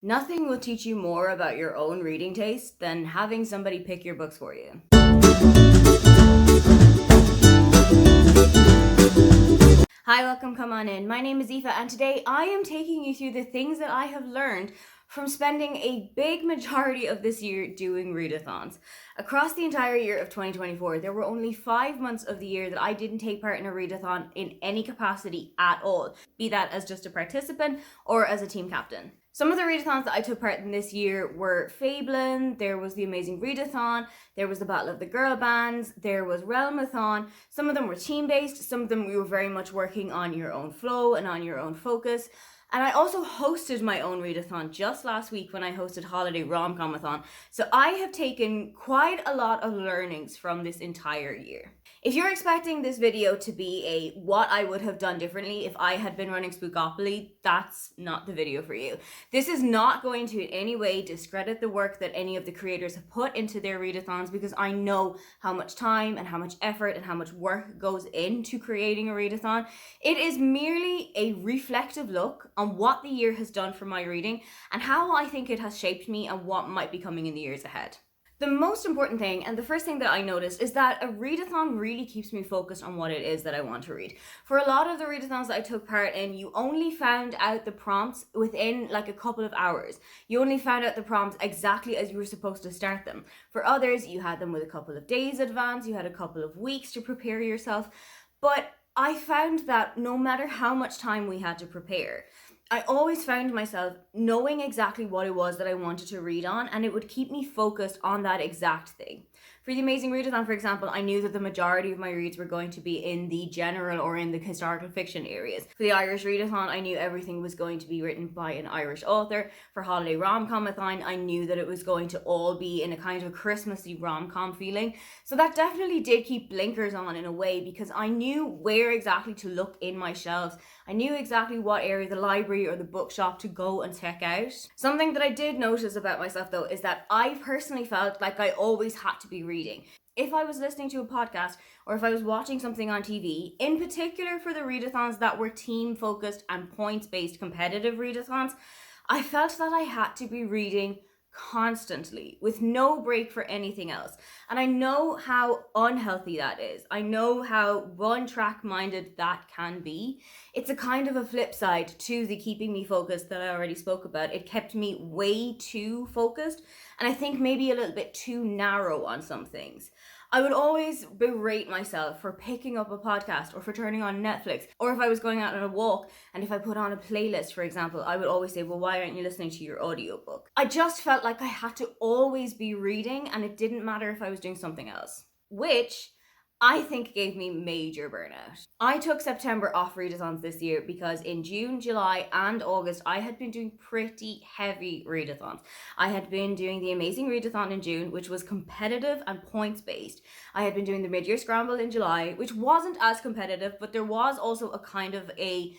Nothing will teach you more about your own reading taste than having somebody pick your books for you. Hi, welcome, come on in. My name is Aoife, and today I am taking you through the things that I have learned from spending a big majority of this year doing readathons. Across the entire year of 2024, there were only 5 months of the year that I didn't take part in a readathon in any capacity at all, be that as just a participant or as a team captain. Some of the readathons that I took part in this year were Fabelin, there was the Amazing Readathon, there was the Battle of the Girl Bands, there was Realmathon. Some of them were team-based, some of them we were very much working on your own flow and on your own focus. And I also hosted my own readathon just last week when I hosted Holiday Rom-Comathon. So I have taken quite a lot of learnings from this entire year. If you're expecting this video to be a what I would have done differently if I had been running Spookopoly, that's not the video for you. This is not going to in any way discredit the work that any of the creators have put into their readathons, because I know how much time and how much effort and how much work goes into creating a readathon. It is merely a reflective look on what the year has done for my reading and how I think it has shaped me and what might be coming in the years ahead. The most important thing, and the first thing that I noticed, is that a readathon really keeps me focused on what it is that I want to read. For a lot of the readathons that I took part in, you only found out the prompts within like a couple of hours. You only found out the prompts exactly as you were supposed to start them. For others, you had them with a couple of days advance, you had a couple of weeks to prepare yourself. But I found that no matter how much time we had to prepare, I always found myself knowing exactly what it was that I wanted to read on, and it would keep me focused on that exact thing. For the Amazing Readathon, for example, I knew that the majority of my reads were going to be in the general or in the historical fiction areas. For the Irish Readathon, I knew everything was going to be written by an Irish author. For Holiday Rom-Comathon, I knew that it was going to all be in a kind of Christmassy rom-com feeling. So that definitely did keep blinkers on in a way, because I knew where exactly to look in my shelves. I knew exactly what area, the library or the bookshop, to go and check out. Something that I did notice about myself though is that I personally felt like I always had to be reading. If I was listening to a podcast or if I was watching something on TV, in particular for the readathons that were team focused and points based competitive readathons, I felt that I had to be reading constantly with no break for anything else. And I know how unhealthy that is. I know how one track minded that can be. It's a kind of a flip side to the keeping me focused that I already spoke about. It kept me way too focused, and I think maybe a little bit too narrow on some things. I would always berate myself for picking up a podcast or for turning on Netflix, or if I was going out on a walk and if I put on a playlist, for example, I would always say, well, why aren't you listening to your audiobook? I just felt like I had to always be reading, and it didn't matter if I was doing something else, which I think gave me major burnout. I took September off readathons this year because in June, July, and August, I had been doing pretty heavy readathons. I had been doing the Amazing Readathon in June, which was competitive and points based. I had been doing the Mid-Year Scramble in July, which wasn't as competitive, but there was also a kind of a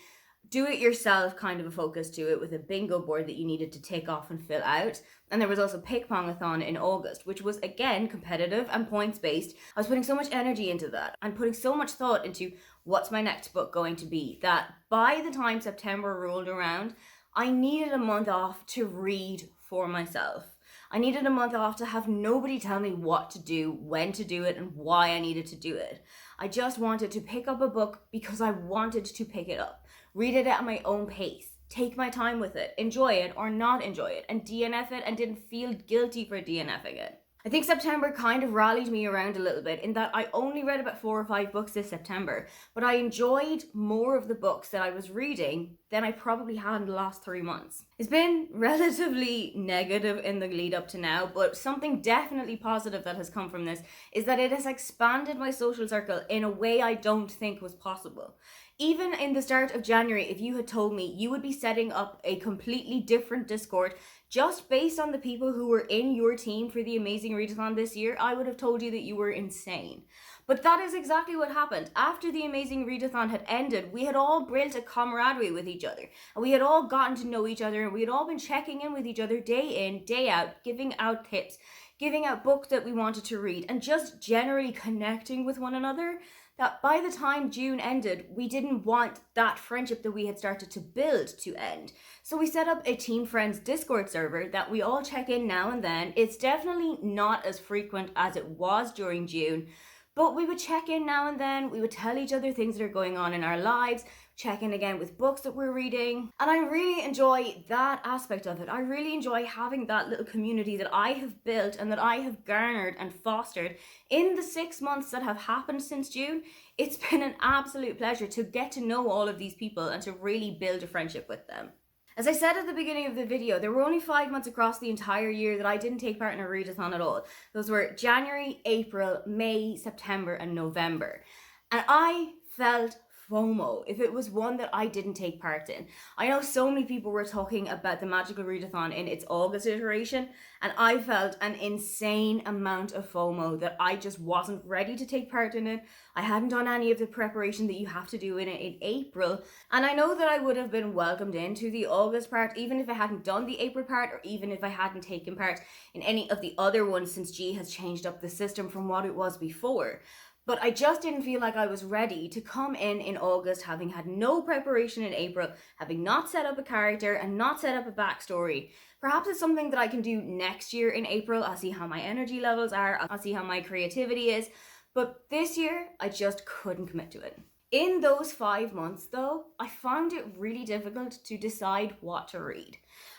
do-it-yourself kind of a focus to it, with a bingo board that you needed to tick off and fill out. And there was also Pick-Pong-a-thon in August, which was again competitive and points-based. I was putting so much energy into that and putting so much thought into what's my next book going to be, that by the time September rolled around, I needed a month off to read for myself. I needed a month off to have nobody tell me what to do, when to do it, and why I needed to do it. I just wanted to pick up a book because I wanted to pick it up. Read it at my own pace. Take my time with it. Enjoy it or not enjoy it. And DNF it and didn't feel guilty for DNFing it. I think September kind of rallied me around a little bit in that I only read about 4 or 5 books this September, but I enjoyed more of the books that I was reading than I probably had in the last 3 months. It's been relatively negative in the lead up to now, but something definitely positive that has come from this is that it has expanded my social circle in a way I don't think was possible. Even in the start of January, if you had told me you would be setting up a completely different Discord just based on the people who were in your team for the Amazing Readathon this year, I would have told you that you were insane. But that is exactly what happened. After the Amazing Readathon had ended, we had all built a camaraderie with each other, and we had all gotten to know each other, and we had all been checking in with each other day in, day out, giving out tips, giving out books that we wanted to read, and just generally connecting with one another. that by the time June ended, we didn't want that friendship that we had started to build to end. So we set up a Team Friends Discord server that we all check in now and then. It's definitely not as frequent as it was during June, but we would check in now and then. We would tell each other things that are going on in our lives, check in again with books that we're reading. And I really enjoy that aspect of it. I really enjoy having that little community that I have built and that I have garnered and fostered in the 6 months that have happened since June. It's been an absolute pleasure to get to know all of these people and to really build a friendship with them. As I said at the beginning of the video, there were only 5 months across the entire year that I didn't take part in a readathon at all. Those were January, April, May, September, and November. And I felt FOMO if it was one that I didn't take part in. I know so many people were talking about the Magical Readathon in its August iteration, and I felt an insane amount of FOMO that I just wasn't ready to take part in it. I hadn't done any of the preparation that you have to do in it in April, and I know that I would have been welcomed into the August part even if I hadn't done the April part, or even if I hadn't taken part in any of the other ones, since G has changed up the system from what it was before. But I just didn't feel like I was ready to come in August, having had no preparation in April, having not set up a character and not set up a backstory. Perhaps it's something that I can do next year in April. I'll see how my energy levels are. I'll see how my creativity is. But this year, I just couldn't commit to it. In those 5 months, though, I found it really difficult to decide what to read.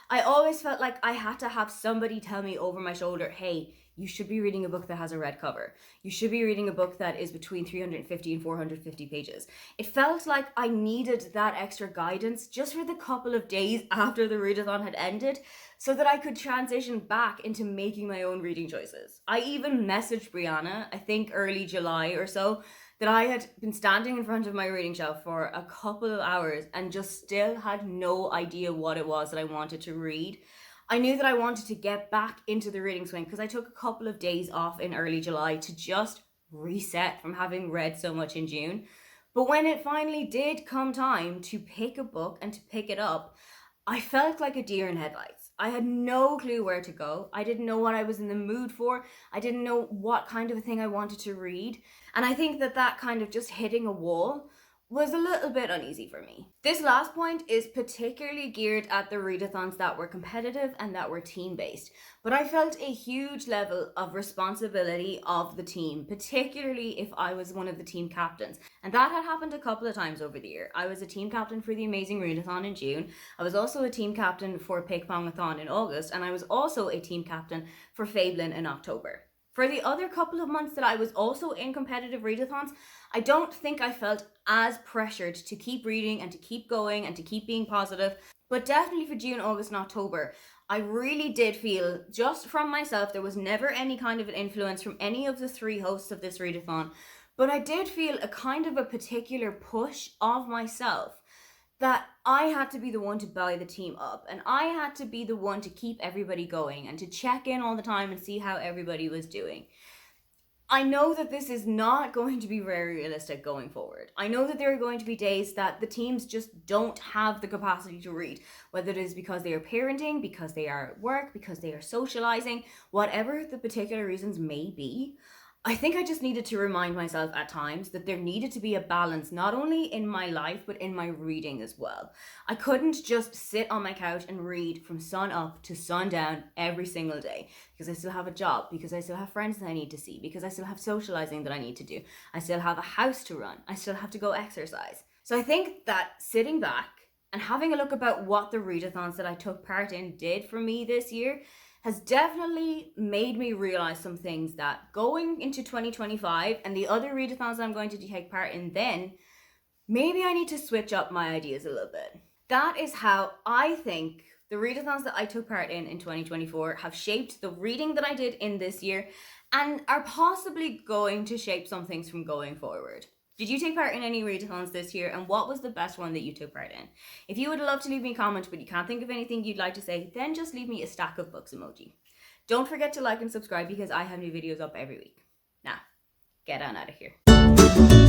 I always felt like I had to have somebody tell me over my shoulder, hey, you should be reading a book that has a red cover. You should be reading a book that is between 350 and 450 pages. It felt like I needed that extra guidance just for the couple of days after the readathon had ended, so that I could transition back into making my own reading choices. I even messaged Brianna, I think early July or so, that I had been standing in front of my reading shelf for a couple of hours and just still had no idea what it was that I wanted to read. I knew that I wanted to get back into the reading swing because I took a couple of days off in early July to just reset from having read so much in June. But when it finally did come time to pick a book and to pick it up, I felt like a deer in headlights. I had no clue where to go. I didn't know what I was in the mood for. I didn't know what kind of a thing I wanted to read. And I think that kind of just hitting a wall was a little bit uneasy for me. This last point is particularly geared at the readathons that were competitive and that were team-based, but I felt a huge level of responsibility of the team, particularly if I was one of the team captains. And that had happened a couple of times over the year. I was a team captain for the Amazing Readathon in June. I was also a team captain for Pig Pongathon in August, and I was also a team captain for Fablin in October. For the other couple of months that I was also in competitive readathons, I don't think I felt as pressured to keep reading and to keep going and to keep being positive. But definitely for June, August, and October, I really did feel, just from myself, there was never any kind of an influence from any of the 3 hosts of this readathon, but I did feel a kind of a particular push of myself that I had to be the one to buy the team up, and I had to be the one to keep everybody going and to check in all the time and see how everybody was doing. I know that this is not going to be very realistic going forward. I know that there are going to be days that the teams just don't have the capacity to read, whether it is because they are parenting, because they are at work, because they are socializing, whatever the particular reasons may be. I think I just needed to remind myself at times that there needed to be a balance, not only in my life, but in my reading as well. I couldn't just sit on my couch and read from sun up to sundown every single day, because I still have a job, because I still have friends that I need to see, because I still have socializing that I need to do. I still have a house to run. I still have to go exercise. So I think that sitting back and having a look about what the readathons that I took part in did for me this year has definitely made me realize some things that going into 2025 and the other readathons that I'm going to take part in then, maybe I need to switch up my ideas a little bit. That is how I think the readathons that I took part in 2024 have shaped the reading that I did in this year and are possibly going to shape some things from going forward. Did you take part in any readathons this year, and what was the best one that you took part in? If you would love to leave me a comment but you can't think of anything you'd like to say, then just leave me a stack of books emoji. Don't forget to like and subscribe because I have new videos up every week. Now, get on out of here.